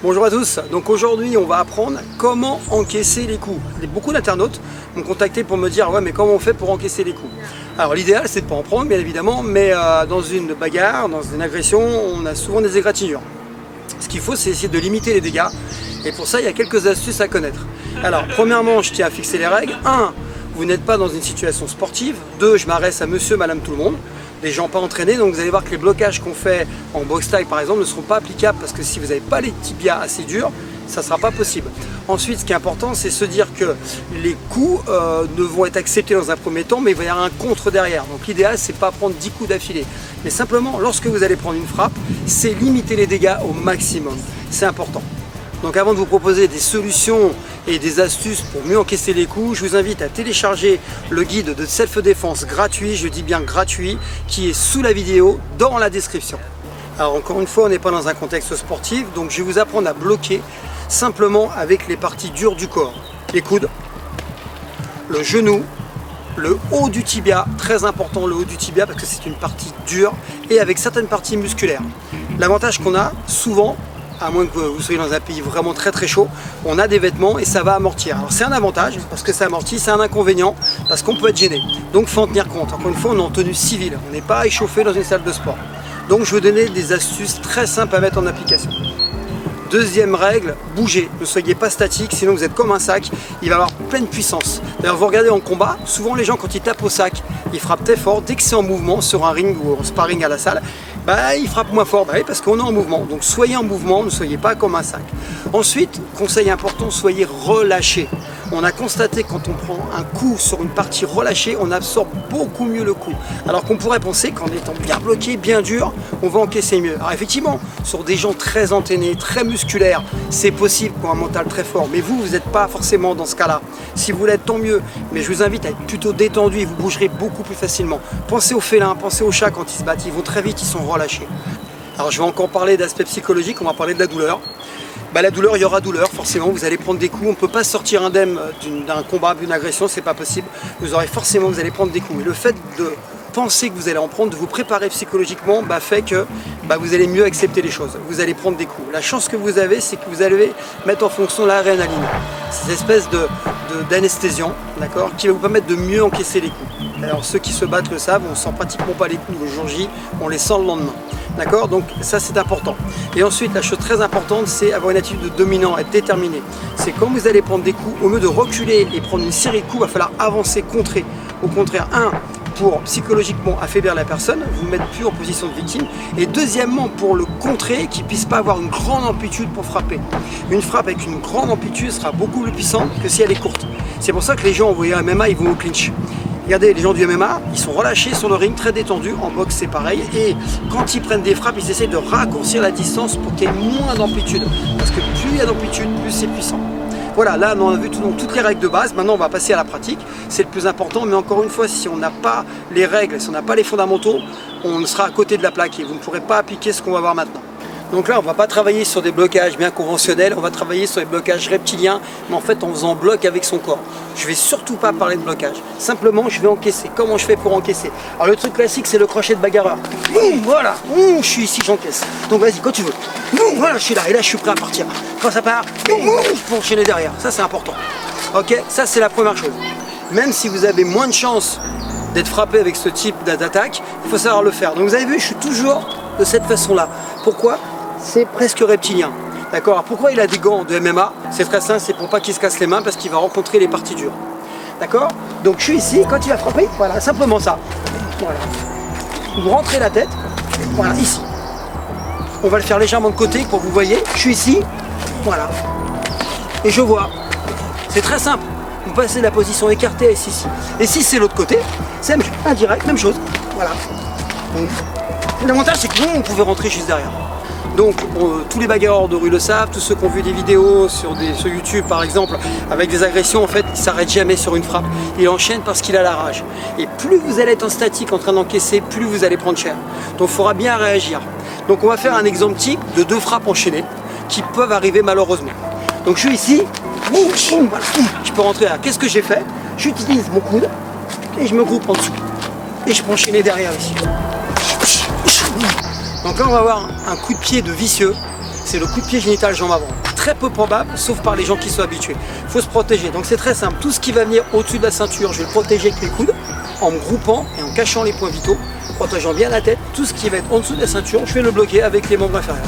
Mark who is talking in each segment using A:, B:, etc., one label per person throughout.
A: Bonjour à tous, donc aujourd'hui on va apprendre comment encaisser les coups. Beaucoup d'internautes m'ont contacté pour me dire ouais mais comment on fait pour encaisser les coups. Alors l'idéal c'est de pas en prendre bien évidemment, mais dans une bagarre, dans une agression, on a souvent des égratignures. Ce qu'il faut c'est essayer de limiter les dégâts et pour ça il y a quelques astuces à connaître. Alors premièrement je tiens à fixer les règles. 1. Vous n'êtes pas dans une situation sportive. 2. Je m'adresse à monsieur, madame, tout le monde. Des gens pas entraînés, donc vous allez voir que les blocages qu'on fait en boxe taille par exemple ne seront pas applicables parce que si vous n'avez pas les tibias assez durs, ça ne sera pas possible. Ensuite, ce qui est important, c'est se dire que les coups ne vont être acceptés dans un premier temps, mais il va y avoir un contre derrière. Donc l'idéal, c'est pas prendre 10 coups d'affilée. Mais simplement, lorsque vous allez prendre une frappe, c'est limiter les dégâts au maximum. C'est important. Donc avant de vous proposer des solutions et des astuces pour mieux encaisser les coups, je vous invite à télécharger le guide de self-défense gratuit, je dis bien gratuit, qui est sous la vidéo dans la description. Alors encore une fois, on n'est pas dans un contexte sportif, donc je vais vous apprendre à bloquer simplement avec les parties dures du corps. Les coudes, le genou, le haut du tibia, très important le haut du tibia parce que c'est une partie dure, et avec certaines parties musculaires. L'avantage qu'on a souvent, à moins que vous soyez dans un pays vraiment très chaud, on a des vêtements et ça va amortir. Alors c'est un avantage parce que ça amortit, c'est un inconvénient parce qu'on peut être gêné. Donc il faut en tenir compte. Encore une fois, on est en tenue civile, on n'est pas échauffé dans une salle de sport. Donc je vais vous donner des astuces très simples à mettre en application. Deuxième règle, bougez, ne soyez pas statique, sinon vous êtes comme un sac, il va avoir pleine puissance. D'ailleurs vous regardez en combat, souvent les gens quand ils tapent au sac, ils frappent très fort, dès que c'est en mouvement sur un ring ou en sparring à la salle, ils frappent moins fort, oui, parce qu'on est en mouvement. Donc soyez en mouvement, ne soyez pas comme un sac. Ensuite, conseil important, soyez relâché. On a constaté que quand on prend un coup sur une partie relâchée, on absorbe beaucoup mieux le coup. Alors qu'on pourrait penser qu'en étant bien bloqué, bien dur, on va encaisser mieux. Alors effectivement, sur des gens très entraînés, très musculaires, c'est possible pour un mental très fort. Mais vous n'êtes pas forcément dans ce cas-là. Si vous l'êtes, tant mieux. Mais je vous invite à être plutôt détendu et vous bougerez beaucoup plus facilement. Pensez aux félins, pensez aux chats quand ils se battent. Ils vont très vite, ils sont relâchés. Alors je vais encore parler d'aspect psychologique, on va parler de la douleur. La douleur, il y aura douleur, forcément, vous allez prendre des coups, on ne peut pas sortir indemne d'un combat, d'une agression, c'est pas possible. Vous allez prendre des coups. Et le fait de penser que vous allez en prendre, de vous préparer psychologiquement, fait que vous allez mieux accepter les choses. Vous allez prendre des coups. La chance que vous avez, c'est que vous allez mettre en fonction l'adrénaline. Cette espèce d'anesthésiant, d'accord, qui va vous permettre de mieux encaisser les coups. Alors ceux qui se battent le savent, on ne sent pratiquement pas les coups le jour J, on les sent le lendemain. D'accord, donc ça c'est important. Et ensuite la chose très importante c'est avoir une attitude de dominant, être déterminé. C'est quand vous allez prendre des coups, au lieu de reculer et prendre une série de coups, il va falloir avancer, contrer. Au contraire, pour psychologiquement affaiblir la personne, vous mettre plus en position de victime. Et deuxièmement, pour le contrer, qu'il ne puisse pas avoir une grande amplitude pour frapper. Une frappe avec une grande amplitude sera beaucoup plus puissante que si elle est courte. C'est pour ça que les gens, vous voyez, en MMA, ils vont au clinch. Regardez, les gens du MMA, ils sont relâchés sur le ring, très détendus. En boxe, c'est pareil. Et quand ils prennent des frappes, ils essaient de raccourcir la distance pour qu'il y ait moins d'amplitude. Parce que plus il y a d'amplitude, plus c'est puissant. Voilà, là, on a vu toutes les règles de base. Maintenant, on va passer à la pratique. C'est le plus important. Mais encore une fois, si on n'a pas les règles, si on n'a pas les fondamentaux, on sera à côté de la plaque et vous ne pourrez pas appliquer ce qu'on va voir maintenant. Donc là, on ne va pas travailler sur des blocages bien conventionnels, on va travailler sur des blocages reptiliens, mais en fait en faisant bloc avec son corps. Je ne vais surtout pas parler de blocage, simplement je vais encaisser. Comment je fais pour encaisser? Alors le truc classique, c'est le crochet de bagarreur. Voilà, je suis ici, j'encaisse. Donc vas-y, quand tu veux. Voilà, je suis là, et là je suis prêt à partir. Quand ça part, je peux enchaîner derrière, ça c'est important. Ok, ça c'est la première chose. Même si vous avez moins de chances d'être frappé avec ce type d'attaque, il faut savoir le faire. Donc vous avez vu, je suis toujours de cette façon-là. Pourquoi? C'est presque reptilien. D'accord? Pourquoi il a des gants de MMA? C'est très simple, c'est pour pas qu'il se casse les mains parce qu'il va rencontrer les parties dures. D'accord? Donc je suis ici, quand il va frapper, voilà, simplement ça. Voilà. Vous rentrez la tête, voilà, ici. On va le faire légèrement de côté pour que vous voyez. Je suis ici, voilà. Et je vois. C'est très simple. Vous passez de la position écartée à ici. Et si c'est l'autre côté, c'est indirect, même chose. Voilà. L'avantage c'est que vous pouvez rentrer juste derrière. Donc tous les bagarreurs de rue le savent, tous ceux qui ont vu des vidéos sur YouTube par exemple, avec des agressions, en fait, ils ne s'arrêtent jamais sur une frappe. Il enchaîne parce qu'il a la rage. Et plus vous allez être en statique en train d'encaisser, plus vous allez prendre cher. Donc il faudra bien réagir. Donc on va faire un exemple type de 2 frappes enchaînées qui peuvent arriver malheureusement. Donc je suis ici, voilà, je peux rentrer là. Qu'est-ce que j'ai fait? J'utilise mon coude et je me groupe en dessous. Et je peux enchaîner derrière ici. Donc là on va avoir un coup de pied de vicieux. c'est le coup de pied génital jambe avant. Très peu probable, sauf par les gens qui sont habitués. Il faut se protéger. Donc c'est très simple. Tout ce qui va venir au-dessus de la ceinture, je vais le protéger avec mes coudes, en me groupant et en cachant les points vitaux, protégeant bien la tête. Tout ce qui va être en dessous de la ceinture, je vais le bloquer avec les membres inférieurs.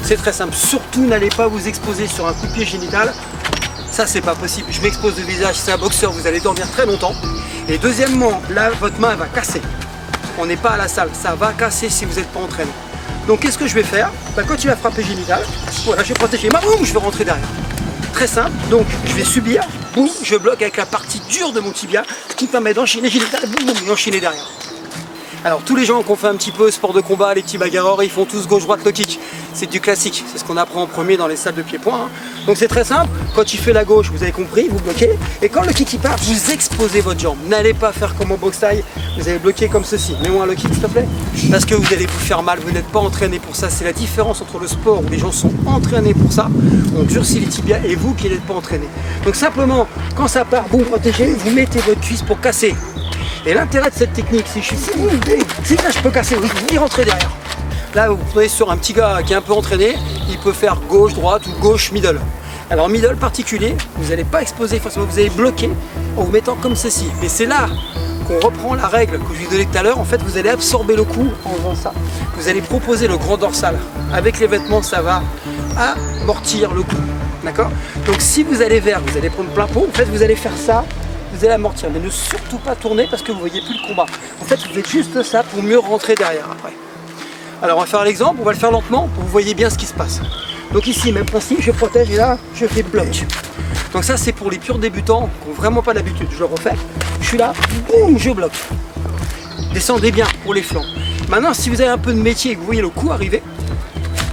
A: C'est très simple. Surtout, n'allez pas vous exposer sur un coup de pied génital. Ça, c'est pas possible. Je m'expose le visage. Si c'est un boxeur, vous allez dormir très longtemps. Et deuxièmement, là, votre main va casser. On n'est pas à la salle. Ça va casser si vous n'êtes pas entraîné. Donc, qu'est-ce que je vais faire? Quand il va frapper génital, voilà, je vais protéger ma boum, je vais rentrer derrière. Très simple. Donc, je vais subir. Boum, je bloque avec la partie dure de mon tibia, ce qui me permet d'enchaîner génital, boum, boum, et enchaîner derrière. Alors tous les gens qui ont fait un petit peu sport de combat, les petits bagarreurs, ils font tous gauche-droite le kick. C'est du classique, c'est ce qu'on apprend en premier dans les salles de pied-point. Donc c'est très simple, quand il fait la gauche, vous avez compris, vous bloquez. Et quand le kick il part, vous exposez votre jambe. N'allez pas faire comme au boxe taille, vous allez bloquer comme ceci. Mets-moi le kick s'il te plaît. Parce que vous allez vous faire mal, vous n'êtes pas entraîné pour ça. C'est la différence entre le sport où les gens sont entraînés pour ça, on durcit les tibias, et vous qui n'êtes pas entraîné. Donc simplement, quand ça part, vous protégez, vous mettez votre cuisse pour casser. Et l'intérêt de cette technique, c'est que si là je peux casser, vous y rentrez derrière. Là vous prenez sur un petit gars qui est un peu entraîné, il peut faire gauche, droite ou gauche, middle. Alors middle particulier, vous n'allez pas exposer forcément, vous allez bloquer en vous mettant comme ceci. Mais c'est là qu'on reprend la règle que je vous donnais tout à l'heure. En fait, vous allez absorber le coup en faisant ça. Vous allez proposer le grand dorsal. Avec les vêtements, ça va amortir le coup. D'accord? Donc si vous allez vers, vous allez prendre plein pot, en fait vous allez faire ça. Vous allez amortir, mais ne surtout pas tourner parce que vous ne voyez plus le combat. En fait, vous faites juste ça pour mieux rentrer derrière après. Alors, on va faire l'exemple, on va le faire lentement pour que vous voyez bien ce qui se passe. Donc ici, même principe, je protège et là, je fais bloc. Donc ça, c'est pour les purs débutants qui n'ont vraiment pas l'habitude. Je le refais, je suis là, boum, je bloque. Descendez bien pour les flancs. Maintenant, si vous avez un peu de métier et que vous voyez le coup arriver,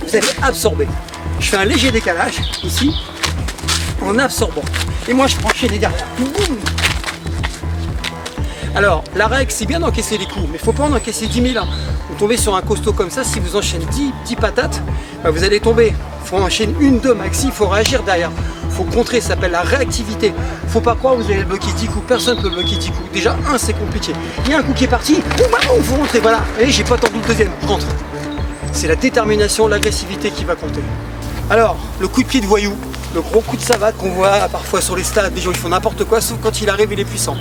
A: vous allez absorber. Je fais un léger décalage ici, en absorbant. Et moi, je prends chez les derrière. Boum. Alors, la règle, c'est bien d'encaisser les coups, mais il ne faut pas en encaisser 10 000. Vous tombez sur un costaud comme ça, si vous enchaînez 10 patates, vous allez tomber. Il faut enchaîner 1-2 maxi, il faut réagir derrière. Il faut contrer, ça s'appelle la réactivité. Il ne faut pas croire que vous allez bloquer 10 coups, personne ne peut bloquer 10 coups. Déjà, c'est compliqué. Il y a un coup qui est parti, il faut rentrer, voilà. Et j'ai pas attendu le deuxième, je rentre. C'est la détermination, l'agressivité qui va compter. Alors, le coup de pied de voyou, le gros coup de savate qu'on voit parfois sur les stades, des gens qui font n'importe quoi, sauf quand il arrive, il est puissant.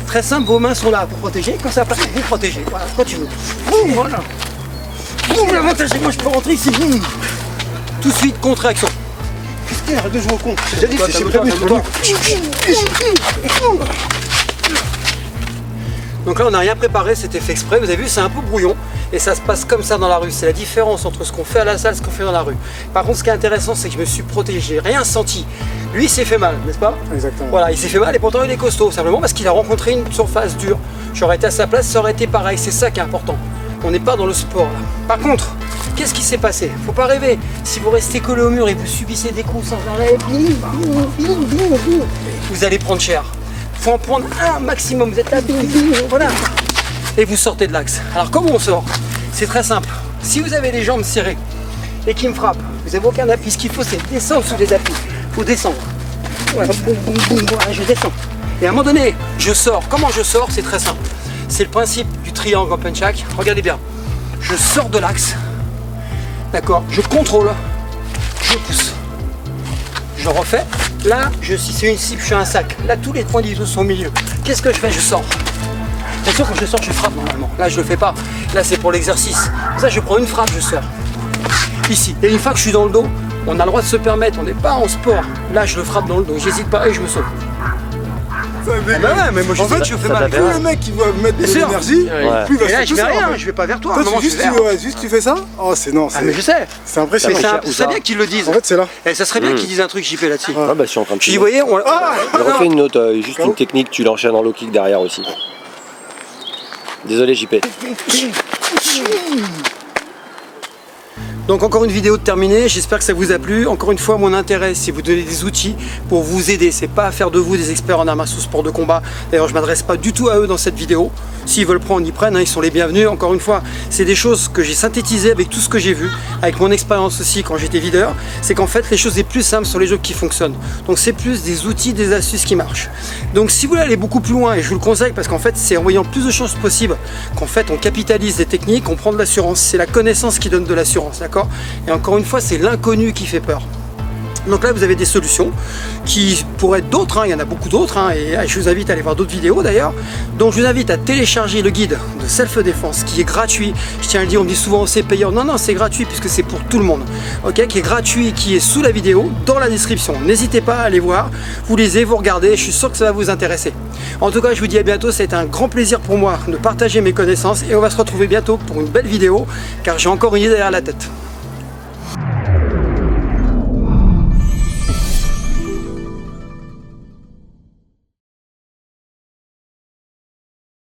A: Très simple, vos mains sont là pour protéger. Quand ça passe, vous protégez. Voilà, quand tu veux. Boum, voilà. Boum, l'avantage, c'est que moi je peux rentrer ici. Boum. Tout de suite, contre-action. Qu'est-ce qu'il y a? Arrête de jouer au con. J'ai déjà dit, c'est prévu. Donc là, on n'a rien préparé, c'était fait exprès. Vous avez vu, c'est un peu brouillon. Et ça se passe comme ça dans la rue. C'est la différence entre ce qu'on fait à la salle et ce qu'on fait dans la rue. Par contre, ce qui est intéressant, c'est que je me suis protégé. J'ai rien senti. Lui, il s'est fait mal, n'est-ce pas? Exactement. Voilà, il s'est fait mal et pourtant il est costaud. Simplement parce qu'il a rencontré une surface dure. J'aurais été à sa place, ça aurait été pareil. C'est ça qui est important. On n'est pas dans le sport là. Par contre, qu'est-ce qui s'est passé? Faut pas rêver. Si vous restez collé au mur et vous subissez des coups sans arrêt, vous allez prendre cher. Faut en prendre un maximum. Vous êtes là, voilà. Et vous sortez de l'axe. Alors comment on sort? C'est très simple. Si vous avez les jambes serrées et qui me frappent, vous n'avez aucun appui. Ce qu'il faut, c'est descendre sous les appuis. Il faut descendre. Voilà, boum, boum, boum, voilà, je descends. Et à un moment donné, je sors. Comment je sors? C'est très simple. C'est le principe du triangle en punch jack. Regardez bien. Je sors de l'axe. D'accord? Je contrôle. Je pousse. Je refais. Là, si c'est une cible, je suis un sac. Là, tous les points d'ISO sont au milieu. Qu'est-ce que je fais? Je sors. Bien sûr, quand je sors, je frappe normalement. Là, je le fais pas. Là, c'est pour l'exercice. Ça, je prends une frappe, je sors. Ici. Et une fois que je suis dans le dos, on a le droit de se permettre. On n'est pas en sport. Là, je le frappe dans le dos. J'hésite pas et je me sauve.
B: Ah bah ouais, mais moi, en fait, je fais mal. Plus le mec qui va mettre de l'énergie, plus il va se faire tout ça.
A: Rien, je vais pas vers toi.
B: Juste tu fais ça? Oh, c'est non.
A: Ah, mais je sais.
B: C'est impressionnant.
A: Vous savez bien qu'ils le disent.
B: En fait, c'est là.
A: Et ça serait bien qu'ils disent un truc JP là-dessus.
C: Ah bah, je suis en train de.
A: Je dis, vous voyez, on.
C: refais une autre, juste une technique, tu l'enchaînes en low kick derrière aussi. Désolé JP.
A: Donc encore une vidéo de terminée, j'espère que ça vous a plu. Encore une fois, mon intérêt, c'est vous donner des outils pour vous aider. C'est pas faire de vous des experts en arts martiaux sport de combat. D'ailleurs, je m'adresse pas du tout à eux dans cette vidéo. S'ils veulent prendre, ils prennent, hein, ils sont les bienvenus. Encore une fois, c'est des choses que j'ai synthétisées avec tout ce que j'ai vu, avec mon expérience aussi quand j'étais videur. C'est qu'en fait, les choses les plus simples sont les jeux qui fonctionnent. Donc c'est plus des outils, des astuces qui marchent. Donc si vous voulez aller beaucoup plus loin, et je vous le conseille parce qu'en fait, c'est en voyant plus de chances possibles qu'en fait, on capitalise des techniques, on prend de l'assurance. C'est la connaissance qui donne de l'assurance. d'accord? Et encore une fois, c'est l'inconnu qui fait peur. Donc là, vous avez des solutions qui pourraient être d'autres, il y en a beaucoup d'autres, et je vous invite à aller voir d'autres vidéos d'ailleurs. Donc je vous invite à télécharger le guide de self-défense qui est gratuit. Je tiens à le dire, on me dit souvent c'est payant. Non, non, c'est gratuit puisque c'est pour tout le monde. Ok, qui est gratuit, qui est sous la vidéo, dans la description. N'hésitez pas à aller voir, vous lisez, vous regardez, je suis sûr que ça va vous intéresser. En tout cas, je vous dis à bientôt, c'est un grand plaisir pour moi de partager mes connaissances et on va se retrouver bientôt pour une belle vidéo car j'ai encore une idée derrière la tête.